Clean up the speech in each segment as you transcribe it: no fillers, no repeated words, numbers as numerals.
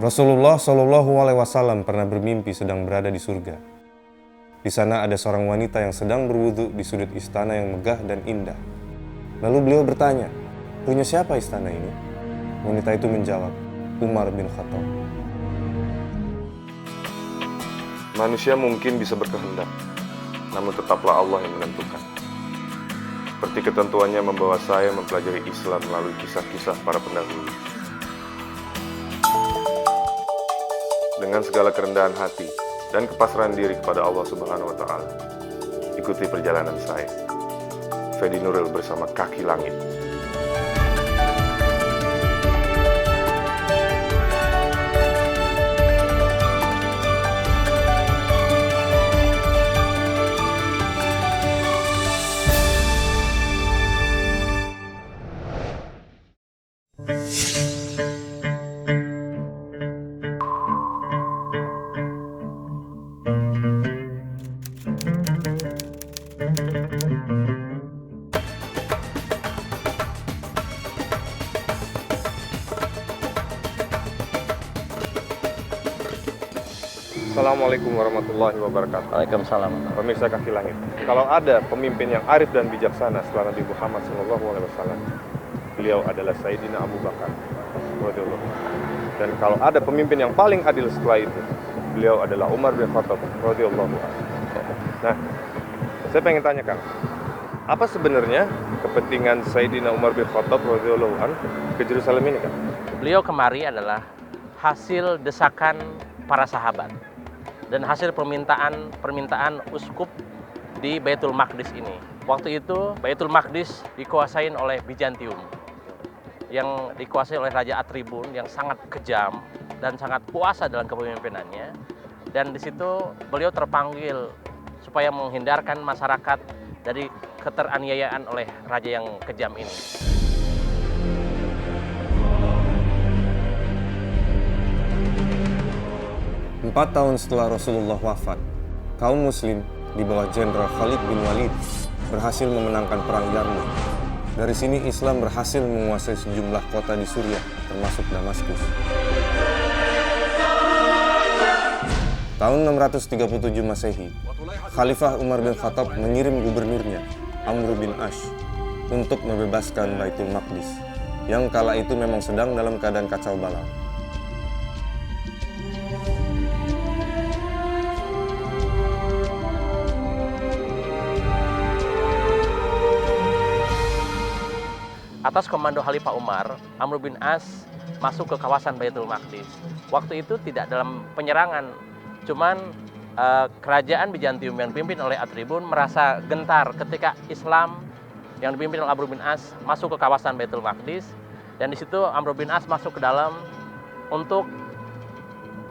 Rasulullah SAW pernah bermimpi sedang berada di surga. Di sana ada seorang wanita yang sedang berwudu di sudut istana yang megah dan indah. Lalu beliau bertanya, punya siapa istana ini? Wanita itu menjawab, Umar bin Khattab. Manusia mungkin bisa berkehendak, namun tetaplah Allah yang menentukan. Seperti ketentuannya membawa saya mempelajari Islam melalui kisah-kisah para pendahulu. Dengan segala kerendahan hati dan kepasrahan diri kepada Allah Subhanahu wa Ta'ala, ikuti perjalanan saya, Fedi Nuril bersama Kaki Langit. Assalamualaikum warahmatullahi wabarakatuh. Waalaikumsalam. Pemirsa Kaki Langit, kalau ada pemimpin yang arif dan bijaksana setelah Nabi Muhammad SAW, beliau adalah Sayyidina Abu Bakar radhiyallahu anhu. Dan kalau ada pemimpin yang paling adil setelah itu, beliau adalah Umar bin Khattab radhiyallahu anhu. Nah, saya pengen tanyakan, apa sebenarnya kepentingan Sayyidina Umar bin Khattab radhiyallahu anhu ke Yerusalem ini, kan? Beliau kemari adalah hasil desakan para sahabat dan hasil permintaan uskup di Baitul Maqdis ini. Waktu itu Baitul Maqdis dikuasain oleh Bizantium, yang dikuasai oleh Raja Atribun yang sangat kejam dan sangat kuasa dalam kepemimpinannya. Dan di situ beliau terpanggil supaya menghindarkan masyarakat dari keteraniayaan oleh raja yang kejam ini. 4 tahun setelah Rasulullah wafat, kaum muslim di bawah Jenderal Khalid bin Walid berhasil memenangkan Perang Yarmouk. Dari sini Islam berhasil menguasai sejumlah kota di Suriah, termasuk Damaskus. Tahun 637 Masehi, Khalifah Umar bin Khattab mengirim gubernurnya, Amr bin Ash, untuk membebaskan Baitul Maqdis, yang kala itu memang sedang dalam keadaan kacau balau. Atas komando Khalifah Umar, Amr bin As masuk ke kawasan Baitul Maqdis. Waktu itu tidak dalam penyerangan, cuman kerajaan Bizantium yang dipimpin oleh Atribun merasa gentar ketika Islam yang dipimpin oleh Amr bin As masuk ke kawasan Baitul Maqdis, dan di situ Amr bin As masuk ke dalam untuk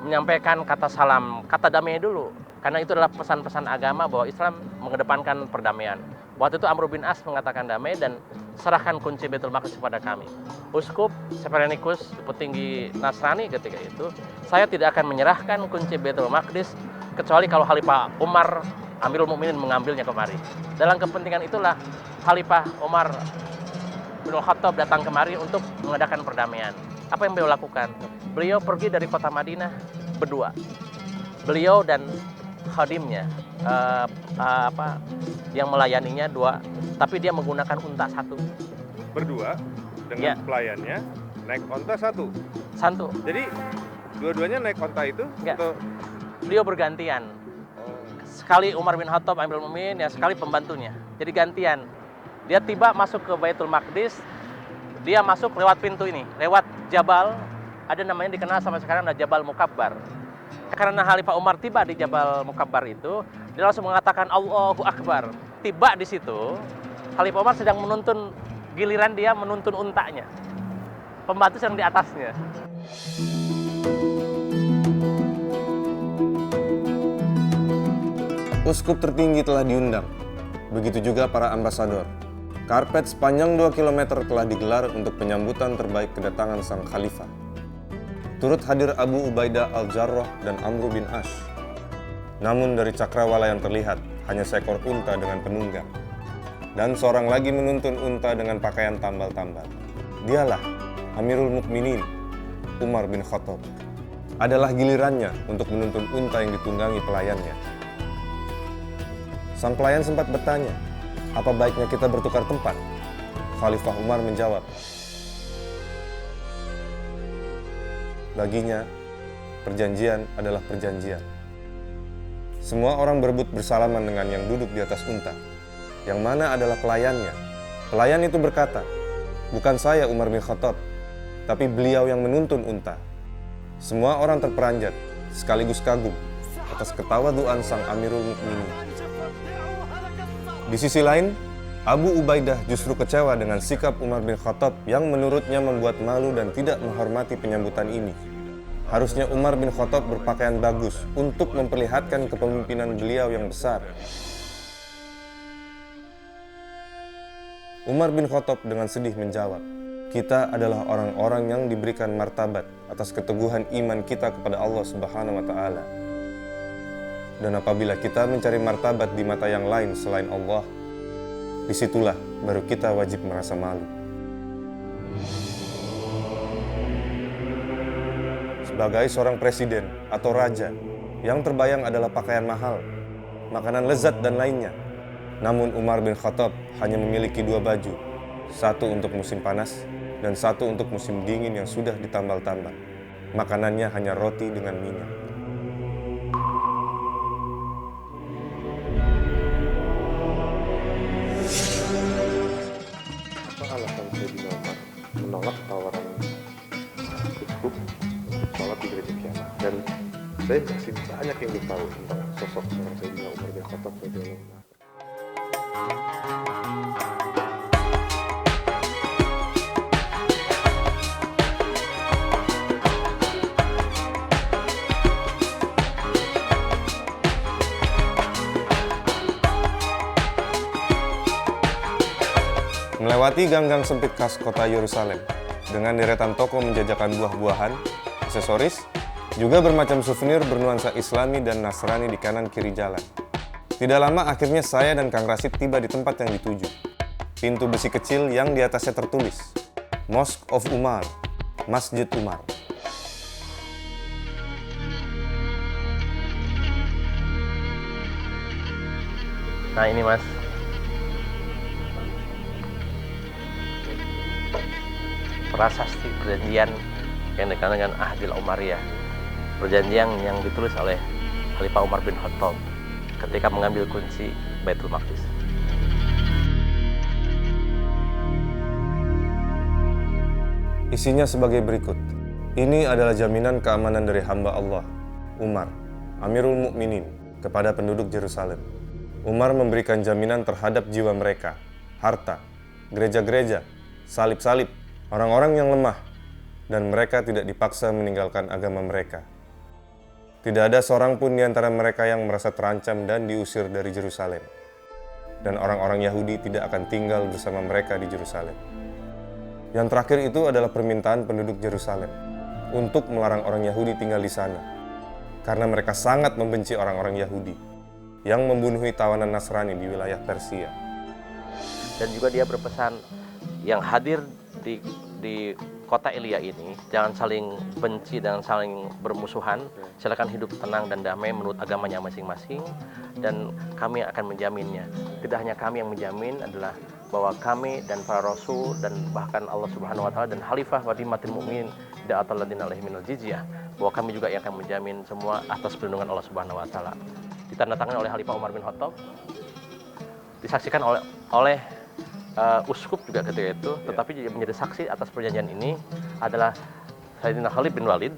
menyampaikan kata salam, kata damai dulu, karena itu adalah pesan-pesan agama bahwa Islam mengedepankan perdamaian. Waktu itu Amr bin As mengatakan damai dan serahkan kunci Baitul Maqdis kepada kami. Uskup Copernicus, petinggi Nasrani ketika itu, saya tidak akan menyerahkan kunci Baitul Maqdis kecuali kalau Khalifah Umar Amirul Mukminin mengambilnya kemari. Dalam kepentingan itulah Khalifah Umar bin Khattab datang kemari untuk mengadakan perdamaian. Apa yang beliau lakukan? Beliau pergi dari kota Madinah berdua. Beliau dan khadimnya, yang melayaninya dua, tapi dia menggunakan unta satu. Berdua dengan pelayannya naik unta satu. Jadi dua-duanya naik unta itu? Enggak. Atau beliau bergantian. Sekali Umar bin Khattab Amirul Mukminin, ya sekali pembantunya. Jadi gantian. Dia tiba masuk ke Baitul Maqdis, dia masuk lewat pintu ini, lewat Jabal, ada namanya dikenal sampai sekarang, ada Jabal Mukabbar. Karena Khalifah Umar tiba di Jabal Mukabbar itu, dia langsung mengatakan Allahu Akbar. Tiba di situ, Khalifah Umar sedang menuntun, giliran dia menuntun untanya. Pembantu sedang di atasnya. uskup tertinggi telah diundang, begitu juga para ambasador. Karpet sepanjang 2 km telah digelar untuk penyambutan terbaik kedatangan sang khalifah. Turut hadir Abu Ubaidah Al-Jarrah dan Amr bin Ash. Namun dari cakrawala yang terlihat hanya seekor unta dengan penunggang. Dan seorang lagi menuntun unta dengan pakaian tambal-tambal. Dialah Amirul Mukminin, Umar bin Khattab. adalah gilirannya untuk menuntun unta yang ditunggangi pelayannya. Sang pelayan sempat bertanya, apa baiknya kita bertukar tempat? Khalifah Umar menjawab, baginya, perjanjian adalah perjanjian. Semua orang berebut bersalaman dengan yang duduk di atas unta, yang mana adalah pelayannya. Pelayan itu berkata, bukan saya Umar bin Khattab, tapi beliau yang menuntun unta. Semua orang terperanjat, sekaligus kagum atas ketawaduan sang Amirul Mukminin. Di sisi lain, Abu Ubaidah justru kecewa dengan sikap Umar bin Khattab yang menurutnya membuat malu dan tidak menghormati penyambutan ini. Harusnya Umar bin Khattab berpakaian bagus untuk memperlihatkan kepemimpinan beliau yang besar. Umar bin Khattab dengan sedih menjawab, kita adalah orang-orang yang diberikan martabat atas keteguhan iman kita kepada Allah Subhanahu wa Ta'ala. Dan apabila kita mencari martabat di mata yang lain selain Allah, disitulah baru kita wajib merasa malu. Sebagai seorang presiden atau raja, yang terbayang adalah pakaian mahal, makanan lezat dan lainnya. Namun Umar bin Khattab hanya memiliki 2 baju, satu untuk musim panas dan satu untuk musim dingin yang sudah ditambal-tambal. Makanannya hanya roti dengan minyak. Apa alasan Sayyidina Umar menolak tawaran uskup untuk sholat di gereja Kiamah? Dan saya masih banyak yang ingin tahu tentang sosok seorang Sayyidina Umar bin Khattab radhiyallahu anhu. Melewati gang-gang sempit khas kota Yerusalem, dengan deretan toko menjajakan buah-buahan, aksesoris, juga bermacam souvenir bernuansa Islami dan Nasrani di kanan kiri jalan. Tidak lama akhirnya saya dan Kang Rasid tiba di tempat yang dituju. Pintu besi kecil yang di atasnya tertulis, Mosque of Umar, Masjid Umar. Nah ini Mas, prasasti perjanjian yang dikenal dengan Ahdil Umariyah, perjanjian yang ditulis oleh Khalifah Umar bin Khattab ketika mengambil kunci Baitul Maqdis. Isinya sebagai berikut. Ini adalah jaminan keamanan dari hamba Allah, Umar, Amirul Mukminin, kepada penduduk Yerusalem. Umar memberikan jaminan terhadap jiwa mereka, harta, gereja-gereja, salib-salib, orang-orang yang lemah, dan mereka tidak dipaksa meninggalkan agama mereka. Tidak ada seorang pun di antara mereka yang merasa terancam dan diusir dari Yerusalem. Dan orang-orang Yahudi tidak akan tinggal bersama mereka di Yerusalem. Yang terakhir itu adalah permintaan penduduk Yerusalem untuk melarang orang Yahudi tinggal di sana, karena mereka sangat membenci orang-orang Yahudi yang membunuhi tawanan Nasrani di wilayah Persia. Dan juga dia berpesan yang hadir di kota Elia ini jangan saling benci dan saling bermusuhan, silakan hidup tenang dan damai menurut agamanya masing-masing, dan kami akan menjaminnya. Tidak hanya kami yang menjamin, adalah bahwa kami dan para rasul dan bahkan Allah Subhanahu wa Ta'ala dan Khalifah Wadimatil Mu'min da'atalladdin alaihi minal jizyah, bahwa kami juga yang akan menjamin semua atas perlindungan Allah Subhanahu wa Ta'ala. Ditandatangani oleh Khalifah Umar bin Khattab, disaksikan oleh uskup juga ketika itu, tetapi menjadi saksi atas perjanjian ini adalah Sayyidina Khalid bin Walid,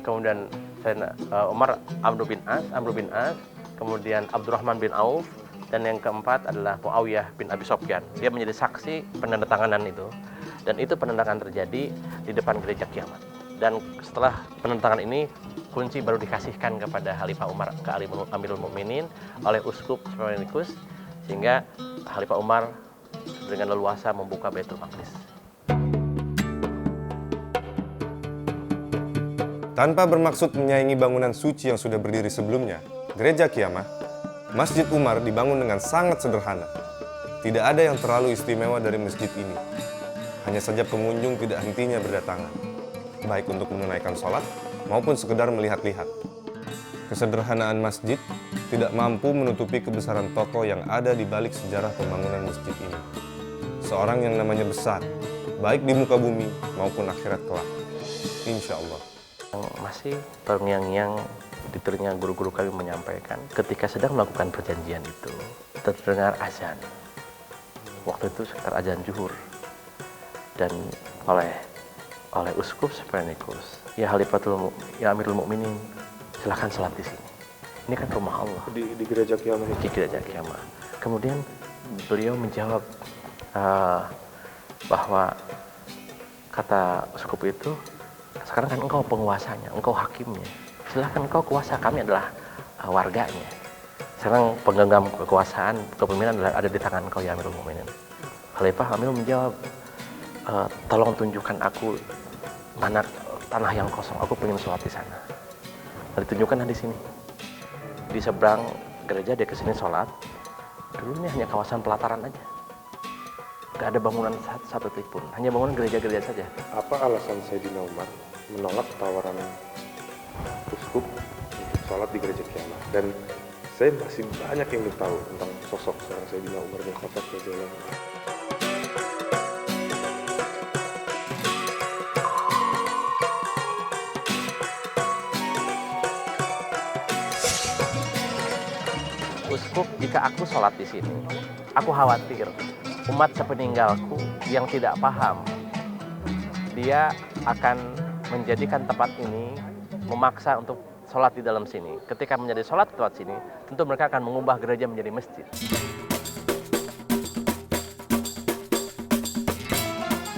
kemudian Sayyidina Umar Amr bin As, kemudian Abdurrahman bin Auf, dan yang keempat adalah Muawiyah bin Abi Sufyan. Dia menjadi saksi penandatanganan itu, dan itu penandatangan terjadi di depan gereja Kiamat. Dan setelah penandatangan ini, kunci baru dikasihkan kepada Khalifah Umar ke Amirul Mukminin oleh uskup Spartacus, sehingga Khalifah Umar dengan leluasa membuka Baitul Maqdis. Tanpa bermaksud menyaingi bangunan suci yang sudah berdiri sebelumnya, gereja Kiamah, Masjid Umar dibangun dengan sangat sederhana. Tidak ada yang terlalu istimewa dari masjid ini. Hanya saja pengunjung tidak hentinya berdatangan, baik untuk menunaikan sholat maupun sekedar melihat-lihat. Kesederhanaan masjid tidak mampu menutupi kebesaran tokoh yang ada di balik sejarah pembangunan masjid ini. Seorang yang namanya besar, baik di muka bumi maupun akhirat kelak. Insya Allah. Masih terngiang-ngiang di telinga guru-guru kami menyampaikan ketika sedang melakukan perjanjian itu terdengar azan. Waktu itu sekitar azan zuhur dan oleh Uskup Sepenikus, ya Amirul Mukminin, silahkan sholat di sini. Ini kan rumah Allah. Di gereja Qiyamah. Di gereja Qiyamah. Kemudian beliau menjawab bahwa kata Uskup itu, sekarang kan engkau penguasanya, engkau hakimnya. Silahkan engkau kuasa, kami adalah warganya. Sekarang penggenggam kekuasaan, kepemimpinan ada di tangan engkau ya Amirul Mukminin. Khalifah Amirul menjawab, tolong tunjukkan aku mana tanah yang kosong, aku pengen sholat di sana. Ditunjukkan di sini. Di seberang gereja dia kesini sholat. Dulu ini hanya kawasan pelataran aja. Gak ada bangunan satu titik pun, hanya bangunan gereja-gereja saja. Apa alasan Sayyidina Umar menolak tawaran Uskup untuk sholat di gereja Qiyamah? Dan saya masih banyak yang ingin tahu tentang sosok seorang Sayyidina Umar bin Khattab radhiyallahu anhu. Uskup, jika aku sholat di sini, aku khawatir umat sepeninggalku yang tidak paham, dia akan menjadikan tempat ini, memaksa untuk sholat di dalam sini. Ketika menjadi sholat di tempat sini, tentu mereka akan mengubah gereja menjadi masjid.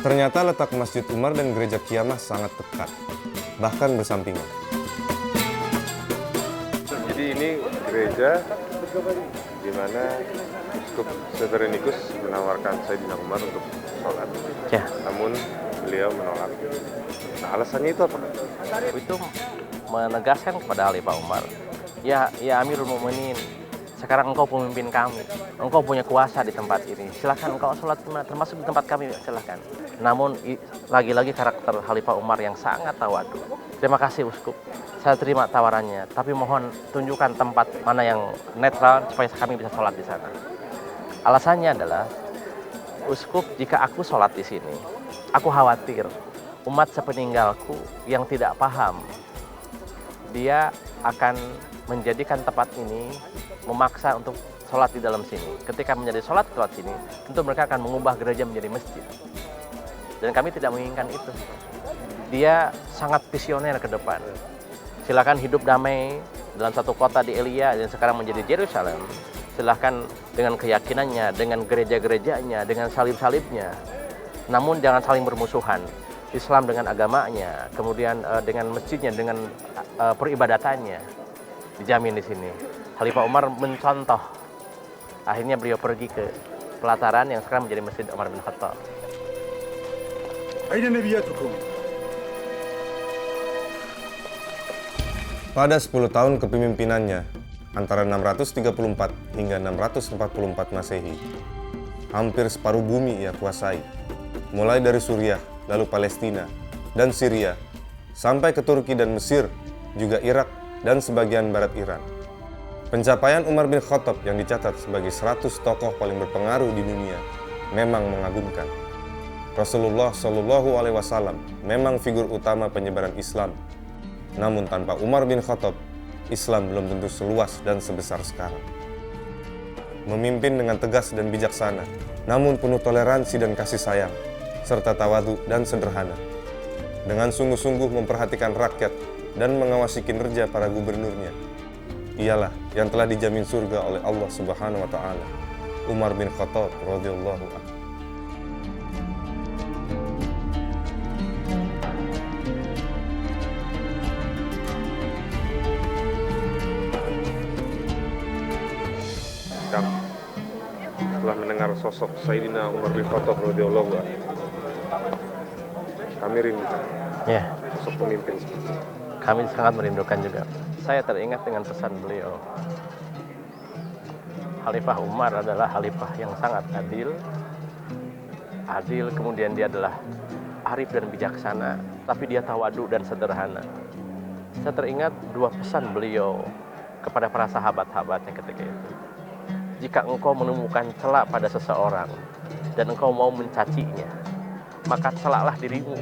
Ternyata letak Masjid Umar dan gereja Qiyamah sangat dekat, bahkan bersampingan. Jadi ini gereja di mana Uskup Sepenikus menawarkan Sayyidina Umar untuk sholat. Ya. Namun beliau menolak. Nah, alasannya itu apa? Itu menegaskan kepada Khalifah Umar, ya Amirul Mukminin, sekarang engkau pemimpin kami, engkau punya kuasa di tempat ini, silahkan engkau sholat termasuk di tempat kami, silahkan. Namun lagi-lagi karakter Khalifah Umar yang sangat tawadu. Terima kasih Uskup, saya terima tawarannya, tapi mohon tunjukkan tempat mana yang netral supaya kami bisa sholat di sana. Alasannya adalah, Uskup, jika aku sholat di sini, aku khawatir umat sepeninggalku yang tidak paham, dia akan menjadikan tempat ini, memaksa untuk sholat di dalam sini. Ketika menjadi sholat di tempat sini, tentu mereka akan mengubah gereja menjadi masjid. Dan kami tidak menginginkan itu. Dia sangat visioner ke depan. Silakan hidup damai dalam satu kota di Elia dan sekarang menjadi Yerusalem. Silahkan dengan keyakinannya, dengan gereja-gerejanya, dengan salib-salibnya. Namun jangan saling bermusuhan. Islam dengan agamanya, kemudian dengan masjidnya, dengan peribadatannya, dijamin di sini. Khalifah Umar mencontoh. Akhirnya beliau pergi ke pelataran yang sekarang menjadi Masjid Umar bin Khattab. Aina nabiyatukum? Pada 10 tahun kepemimpinannya, antara 634 hingga 644 Masehi, hampir separuh bumi ia kuasai, mulai dari Suriah, lalu Palestina, dan Syria, sampai ke Turki dan Mesir, juga Irak, dan sebagian barat Iran. Pencapaian Umar bin Khattab yang dicatat sebagai 100 tokoh paling berpengaruh di dunia memang mengagumkan. Rasulullah Shallallahu Alaihi Wasallam memang figur utama penyebaran Islam. Namun tanpa Umar bin Khattab, Islam belum tentu seluas dan sebesar sekarang. Memimpin dengan tegas dan bijaksana, namun penuh toleransi dan kasih sayang, serta tawadu dan sederhana. Dengan sungguh-sungguh memperhatikan rakyat dan mengawasi kinerja para gubernurnya. Ialah yang telah dijamin surga oleh Allah Subhanahu wa taala. Umar bin Khattab radhiyallahu anhu. Setelah mendengar sosok Sayyidina Umar bin Khattab radhiyallahu anhu, kami rindu sosok pemimpin seperti itu. Kami sangat merindukan juga. Saya teringat dengan pesan beliau. Khalifah Umar adalah khalifah yang sangat adil, kemudian dia adalah arif dan bijaksana, tapi dia tawadu dan sederhana. saya teringat dua pesan beliau kepada para sahabat-sahabatnya ketika itu. Jika engkau menemukan celak pada seseorang dan engkau mau mencacinya, maka celaklah dirimu,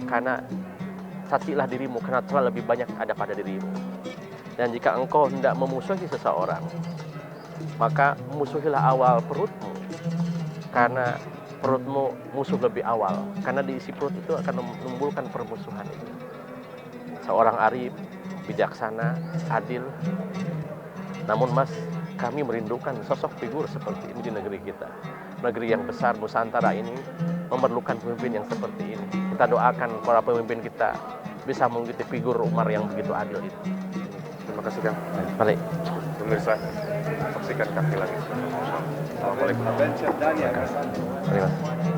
karena cacilah dirimu, karena celak lebih banyak ada pada dirimu. Dan jika engkau hendak memusuhi seseorang, maka musuhilah awal perutmu, karena perutmu musuh lebih awal, karena diisi perut itu akan menimbulkan permusuhan itu. Seorang arif, bijaksana, adil. Namun Mas, kami merindukan sosok figur seperti ini di negeri kita. Negeri yang besar Nusantara ini memerlukan pemimpin yang seperti ini. Kita doakan para pemimpin kita bisa mengikuti figur Umar yang begitu adil itu. Terima kasih Kang. Baik. Pemirsa, saksikan Kaki Langit. Assalamualaikum. Terima kasih.